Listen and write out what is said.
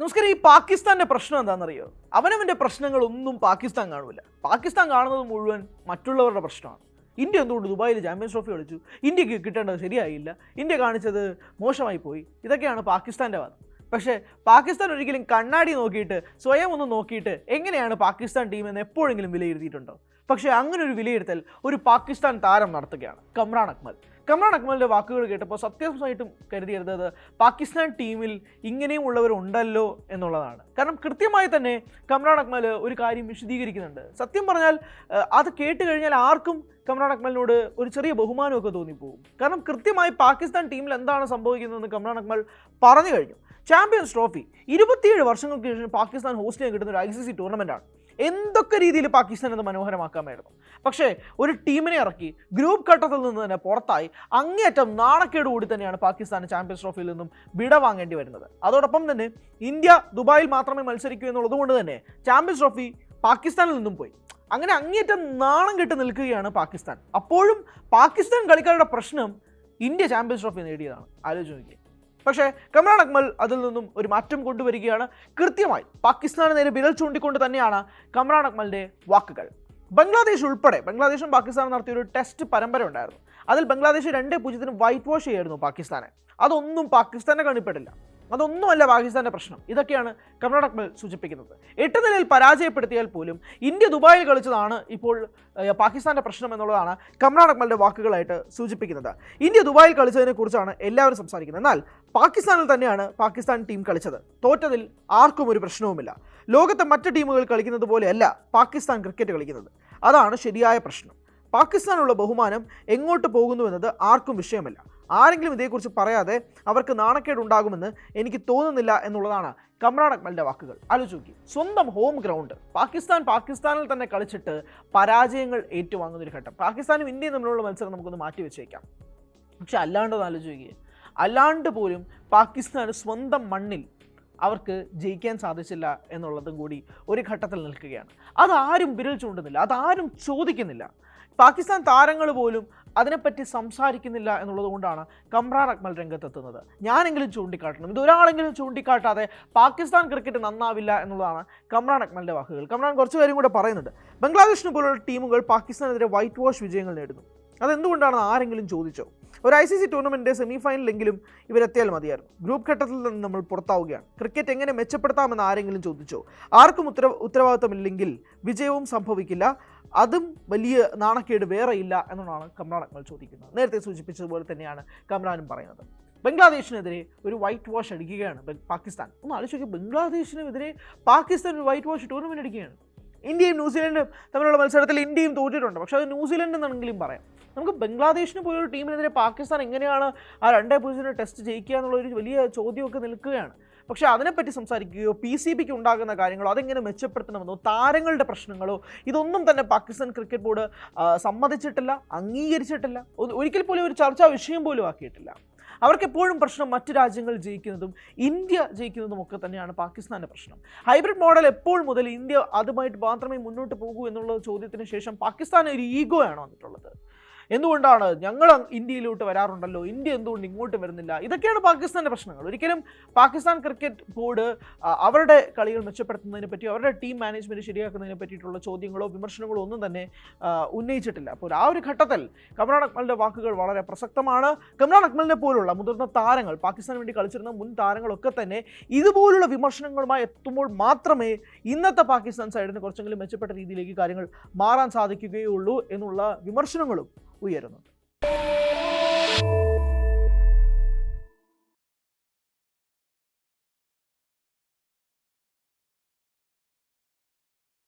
നമസ്കാരം. ഈ പാകിസ്ഥാന്റെ പ്രശ്നം എന്താണെന്നറിയോ? അവനവൻ്റെ പ്രശ്നങ്ങളൊന്നും പാകിസ്ഥാൻ കാണൂല. പാകിസ്ഥാൻ കാണുന്നത് മുഴുവൻ മറ്റുള്ളവരുടെ പ്രശ്നമാണ്. ഇന്ത്യ എന്തുകൊണ്ട് ദുബായിൽ ചാമ്പ്യൻസ് ട്രോഫി കളിച്ചു, ഇന്ത്യക്ക് കിട്ടേണ്ടത് ശരിയായില്ല, ഇന്ത്യ കാണിച്ചത് മോശമായി പോയി, ഇതൊക്കെയാണ് പാകിസ്ഥാൻ്റെ വാദം. പക്ഷേ പാകിസ്ഥാൻ ഒരിക്കലും കണ്ണാടി നോക്കിയിട്ട് സ്വയം ഒന്ന് നോക്കിയിട്ട് എങ്ങനെയാണ് പാകിസ്ഥാൻ ടീം എന്ന് എപ്പോഴെങ്കിലും വിലയിരുത്തിയിട്ടുണ്ടോ? പക്ഷേ അങ്ങനെ ഒരു വിലയിരുത്തൽ ഒരു പാകിസ്ഥാൻ താരം നടത്തുകയാണ്, കമ്രാൻ അക്മൽ. കമ്രാൻ അക്മലിൻ്റെ വാക്കുകൾ കേട്ടപ്പോൾ സത്യമായിട്ടും കരുതിയിരുന്നത് പാകിസ്ഥാൻ ടീമിൽ ഇങ്ങനെയും ഉള്ളവരുണ്ടല്ലോ എന്നുള്ളതാണ്. കാരണം കൃത്യമായി തന്നെ കമ്രാൻ അക്മൽ ഒരു കാര്യം വിശദീകരിക്കുന്നുണ്ട്. സത്യം പറഞ്ഞാൽ അത് കേട്ട് കഴിഞ്ഞാൽ ആർക്കും കമ്രാൻ അക്മലിനോട് ഒരു ചെറിയ ബഹുമാനമൊക്കെ തോന്നിപ്പോകും. കാരണം കൃത്യമായി പാകിസ്ഥാൻ ടീമിൽ എന്താണ് സംഭവിക്കുന്നതെന്ന് കമ്രാൻ അക്മൽ പറഞ്ഞു കഴിഞ്ഞു. ചാമ്പ്യൻസ് ട്രോഫി 27 വർഷങ്ങൾക്ക് ശേഷം പാകിസ്ഥാൻ ഹോസ്റ്റ് ചെയ്യാൻ കിട്ടുന്ന ഒരു ICC ടൂർണമെൻറ്റാണ്. എന്തൊക്കെ രീതിയിൽ പാകിസ്ഥാൻ അത് മനോഹരമാക്കാമായിരുന്നു. പക്ഷേ ഒരു ടീമിനെ ഇറക്കി ഗ്രൂപ്പ് ഘട്ടത്തിൽ നിന്ന് തന്നെ പുറത്തായി അങ്ങേയറ്റം നാണക്കേട് കൂടി തന്നെയാണ് പാകിസ്ഥാൻ ചാമ്പ്യൻസ് ട്രോഫിയിൽ നിന്നും വിട വാങ്ങേണ്ടി വരുന്നത്. അതോടൊപ്പം തന്നെ ഇന്ത്യ ദുബായിൽ മാത്രമേ മത്സരിക്കൂ എന്നുള്ളത് കൊണ്ട് തന്നെ ചാമ്പ്യൻസ് ട്രോഫി പാകിസ്ഥാനിൽ നിന്നും പോയി. അങ്ങനെ അങ്ങേയറ്റം നാണം കെട്ട് നിൽക്കുകയാണ് പാകിസ്ഥാൻ. അപ്പോഴും പാകിസ്ഥാൻ കളിക്കാരുടെ പ്രശ്നം ഇന്ത്യ ചാമ്പ്യൻസ് ട്രോഫി നേടിയതാണ്. ആലോചിച്ച് നോക്കിയേ. പക്ഷേ കമ്രാൻ അക്മൽ അതിൽ നിന്നും ഒരു മാറ്റം കൊണ്ടുവരികയാണ്. കൃത്യമായി പാകിസ്ഥാന് നേരെ വിരൽ ചൂണ്ടിക്കൊണ്ട് തന്നെയാണ് കമ്രാൻ അക്മലിൻ്റെ വാക്കുകൾ. ബംഗ്ലാദേശ് ഉൾപ്പെടെ ബംഗ്ലാദേശും പാകിസ്ഥാനും നടത്തിയൊരു ടെസ്റ്റ് പരമ്പര ഉണ്ടായിരുന്നു. അതിൽ ബംഗ്ലാദേശ് 2-0 വൈറ്റ് വാഷ് ചെയ്യായിരുന്നു പാകിസ്ഥാനെ. അതൊന്നും പാകിസ്ഥാനെ കണിപ്പെട്ടില്ല. അതൊന്നുമല്ല പാകിസ്ഥാൻ്റെ പ്രശ്നം. ഇതൊക്കെയാണ് കമ്രാൻ അക്മൽ സൂചിപ്പിക്കുന്നത്. 8 നിലയിൽ പരാജയപ്പെടുത്തിയാൽ പോലും ഇന്ത്യ ദുബായിൽ കളിച്ചതാണ് ഇപ്പോൾ പാകിസ്ഥാൻ്റെ പ്രശ്നം എന്നുള്ളതാണ് കമ്രാൻ അക്മലിൻ്റെ വാക്കുകളായിട്ട് സൂചിപ്പിക്കുന്നത്. ഇന്ത്യ ദുബായിൽ കളിച്ചതിനെക്കുറിച്ചാണ് എല്ലാവരും സംസാരിക്കുന്നത്. എന്നാൽ പാകിസ്ഥാനിൽ തന്നെയാണ് പാകിസ്ഥാൻ ടീം കളിച്ചത്. തോറ്റതിൽ ആർക്കും ഒരു പ്രശ്നവുമില്ല. ലോകത്തെ മറ്റ് ടീമുകൾ കളിക്കുന്നത് പോലെയല്ല പാകിസ്ഥാൻ ക്രിക്കറ്റ് കളിക്കുന്നത്. അതാണ് ശരിയായ പ്രശ്നം. പാകിസ്ഥാനുള്ള ബഹുമാനം എങ്ങോട്ട് പോകുന്നുവെന്നത് ആർക്കും വിഷയമല്ല. ആരെങ്കിലും ഇതേക്കുറിച്ച് പറയാതെ അവർക്ക് നാണക്കേടുണ്ടാകുമെന്ന് എനിക്ക് തോന്നുന്നില്ല എന്നുള്ളതാണ് കമ്രാൻ അക്മലിൻ്റെ വാക്കുകൾ. ആലോചിച്ച് നോക്കി, സ്വന്തം ഹോം ഗ്രൗണ്ട് പാകിസ്ഥാനിൽ തന്നെ കളിച്ചിട്ട് പരാജയങ്ങൾ ഏറ്റുവാങ്ങുന്നൊരു ഘട്ടം. പാകിസ്ഥാനും ഇന്ത്യയും തമ്മിലുള്ള മത്സരം നമുക്കൊന്ന് മാറ്റി വെച്ചേക്കാം. പക്ഷെ അല്ലാണ്ട് ആലോചിച്ച് നോക്കിയേ, അല്ലാണ്ട് പോലും പാകിസ്ഥാന് സ്വന്തം മണ്ണിൽ അവർക്ക് ജയിക്കാൻ സാധിച്ചില്ല എന്നുള്ളതും കൂടി ഒരു ഘട്ടത്തിൽ നിൽക്കുകയാണ്. അതാരും വിരൽ ചൂണ്ടുന്നില്ല, അതാരും ചോദിക്കുന്നില്ല. പാകിസ്ഥാൻ താരങ്ങൾ പോലും അതിനെപ്പറ്റി സംസാരിക്കുന്നില്ല എന്നുള്ളത് കൊണ്ടാണ് കമ്രാൻ അക്മൽ രംഗത്തെത്തുന്നത്. ഞാനെങ്കിലും ചൂണ്ടിക്കാട്ടണം, ഇതൊരാളെങ്കിലും ചൂണ്ടിക്കാട്ടാതെ പാകിസ്ഥാൻ ക്രിക്കറ്റ് നന്നാവില്ല എന്നുള്ളതാണ് കമ്രാൻ അക്മലിൻ്റെ വാക്കുകൾ. കമ്രാൻ കുറച്ച് കാര്യം കൂടെ പറയുന്നുണ്ട്. ബംഗ്ലാദേശിനെ പോലുള്ള ടീമുകൾ പാകിസ്ഥാനെതിരെ വൈറ്റ് വാഷ് വിജയങ്ങൾ നേടുന്നു. അതെന്തുകൊണ്ടാണെന്ന് ആരെങ്കിലും ചോദിച്ചോ? ഒരു ICC ടൂർണമെൻറ്റിൻ്റെ സെമിഫൈനലെങ്കിലും ഇവരെത്തിയാൽ മതിയായിരുന്നു. ഗ്രൂപ്പ് ഘട്ടത്തിൽ നിന്ന് നമ്മൾ പുറത്താവുകയാണ്. ക്രിക്കറ്റ് എങ്ങനെ മെച്ചപ്പെടുത്താമെന്ന് ആരെങ്കിലും ചോദിച്ചോ? ആർക്കും ഉത്തരവാദിത്തമില്ലെങ്കിൽ വിജയവും സംഭവിക്കില്ല, അതും വലിയ നാണക്കേട് വേറെയില്ല എന്നാണ് കമ്രാൻ അക്മൽ ചോദിക്കുന്നത്. നേരത്തെ സൂചിപ്പിച്ചതുപോലെ തന്നെയാണ് കമ്രാനും പറയുന്നത്. ബംഗ്ലാദേശിനെതിരെ ഒരു വൈറ്റ് വാഷ് അടിക്കുകയാണ് പാകിസ്ഥാൻ. ഒന്ന് ആലോചിക്കുക, ബംഗ്ലാദേശിനെതിരെ പാകിസ്ഥാൻ ഒരു വൈറ്റ് വാഷ് ടൂർണമെൻറ്റ് അടിക്കുകയാണ്. ഇന്ത്യയും ന്യൂസിലൻഡും തമ്മിലുള്ള മത്സരത്തിൽ ഇന്ത്യയും തോറ്റിട്ടുണ്ട്. പക്ഷേ അത് ന്യൂസിലൻഡ് എന്നാണെങ്കിലും പറയാം. നമുക്ക് ബംഗ്ലാദേശിന് പോയൊരു ടീമിനെതിരെ പാകിസ്ഥാൻ എങ്ങനെയാണ് ആ 2-0 ടെസ്റ്റ് ജയിക്കുക എന്നുള്ളൊരു വലിയ ചോദ്യമൊക്കെ നിൽക്കുകയാണ്. പക്ഷേ അതിനെപ്പറ്റി സംസാരിക്കുകയോ PCBക്ക് ഉണ്ടാകുന്ന കാര്യങ്ങളോ അതെങ്ങനെ മെച്ചപ്പെടുത്തണമെന്നോ താരങ്ങളുടെ പ്രശ്നങ്ങളോ ഇതൊന്നും തന്നെ പാകിസ്ഥാൻ ക്രിക്കറ്റ് ബോർഡ് സമ്മതിച്ചിട്ടില്ല, അംഗീകരിച്ചിട്ടില്ല, ഒരിക്കൽ പോലും ഒരു ചർച്ചാ വിഷയം പോലും ആക്കിയിട്ടില്ല. അവർക്കെപ്പോഴും പ്രശ്നം മറ്റ് രാജ്യങ്ങൾ ജയിക്കുന്നതും ഇന്ത്യ ജയിക്കുന്നതും ഒക്കെ തന്നെയാണ് പാകിസ്ഥാൻ്റെ പ്രശ്നം. ഹൈബ്രിഡ് മോഡൽ എപ്പോൾ മുതൽ ഇന്ത്യ അതുമായിട്ട് മാത്രമേ മുന്നോട്ട് പോകൂ എന്നുള്ള ചോദ്യത്തിന് ശേഷം പാകിസ്ഥാൻ ഒരു ഈഗോ ആണ് വന്നിട്ടുള്ളത്. എന്തുകൊണ്ടാണ് ഞങ്ങൾ ഇന്ത്യയിലോട്ട് വരാറുണ്ടല്ലോ, ഇന്ത്യ എന്തുകൊണ്ട് ഇങ്ങോട്ട് വരുന്നില്ല? ഇതൊക്കെയാണ് പാകിസ്ഥാൻ്റെ പ്രശ്നങ്ങൾ. ഒരിക്കലും പാകിസ്ഥാൻ ക്രിക്കറ്റ് ബോർഡ് അവരുടെ കളികൾ മെച്ചപ്പെടുത്തുന്നതിനെ പറ്റി, അവരുടെ ടീം മാനേജ്മെൻറ്റ് ശരിയാക്കുന്നതിനെ പറ്റിയിട്ടുള്ള ചോദ്യങ്ങളോ വിമർശനങ്ങളോ ഒന്നും തന്നെ ഉന്നയിച്ചിട്ടില്ല. അപ്പോൾ ആ ഒരു ഘട്ടത്തിൽ കമ്രാൻ അക്മലിൻ്റെ വാക്കുകൾ വളരെ പ്രസക്തമാണ്. കമ്രാൻ അക്മലിനെ പോലുള്ള മുതിർന്ന താരങ്ങൾ, പാകിസ്ഥാന് വേണ്ടി കളിച്ചിരുന്ന മുൻ താരങ്ങളൊക്കെ തന്നെ ഇതുപോലുള്ള വിമർശനങ്ങളുമായി എത്തുമ്പോൾ മാത്രമേ ഇന്നത്തെ പാകിസ്ഥാൻ സൈഡിന് കുറച്ചെങ്കിലും മെച്ചപ്പെട്ട രീതിയിലേക്ക് കാര്യങ്ങൾ മാറാൻ സാധിക്കുകയുള്ളൂ എന്നുള്ള വിമർശനങ്ങളും ഉയരുന്നുണ്ട്.